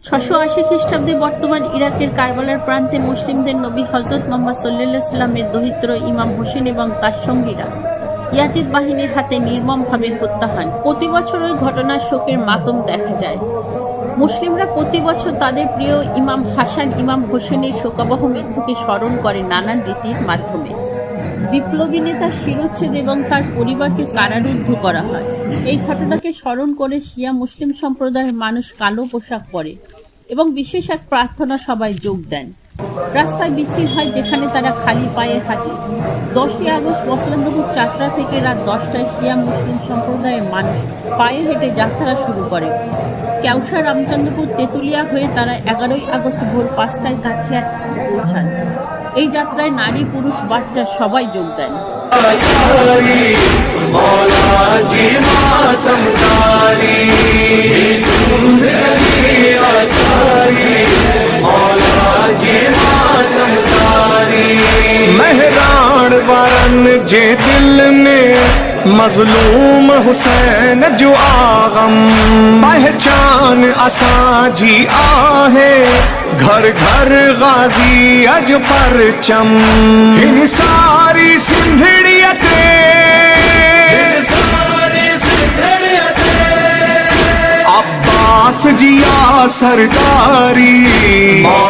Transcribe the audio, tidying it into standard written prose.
680 খ্রিস্টাব্দে বর্তমান ইরাকের কারবালার প্রান্তে মুসলিমদের নবী হযরত মুহাম্মদ সাল্লাল্লাহু আলাইহি সাল্লামের দৌহিত্র ইমাম হোসেন এবং তার সঙ্গীরা ইয়াজিদ বাহিনীর হাতে নির্মমভাবে হত্যা হন। প্রতি বছর ওই ঘটনার শোকের মাতম দেখা যায়। মুসলিমরা প্রতি বছর তাদের প্রিয় ইমাম হাসান ইমাম হোসেনের শোকাবহ মৃত্যুকে স্মরণ করে নানান রীতির মাধ্যমে। বিপ্লবী নেতা শিরোচ্ছেদ এবং তার পরিবারকে কারারুদ্ধ করা হয়। এই ঘটনাকে স্মরণ করে শিয়া মুসলিম সম্প্রদায়ের মানুষ কালো পোশাক পরে এবং বিশেষ এক প্রার্থনা সভায় যোগ দেন। রাস্তায় মিছিল হয় যেখানে তারা খালি পায়ে হাঁটে। 10ই আগস্ট মসলন্দপুর চাচরা থেকে রাত 10টায় শিয়া মুসলিম সম্প্রদায়ের মানুষ পায়ে হেঁটে যাত্রা শুরু করে। কেওসা রামচন্দ্রপুর তেঁতুলিয়া হয়ে তারা 11ই আগস্ট ভোর 5টায় কাঠিয়া পৌঁছান। এই যাত্রায় নারী পুরুষ বাচ্চা সবাই যোগ দেন। मेहरान वारन जे दिल में मजलूम हुसैन जो आगम पहचान असाजी आहे घर घर गाजी अज परचम इन सारी सिंधड़ियते अब्बास जिया सरदारी।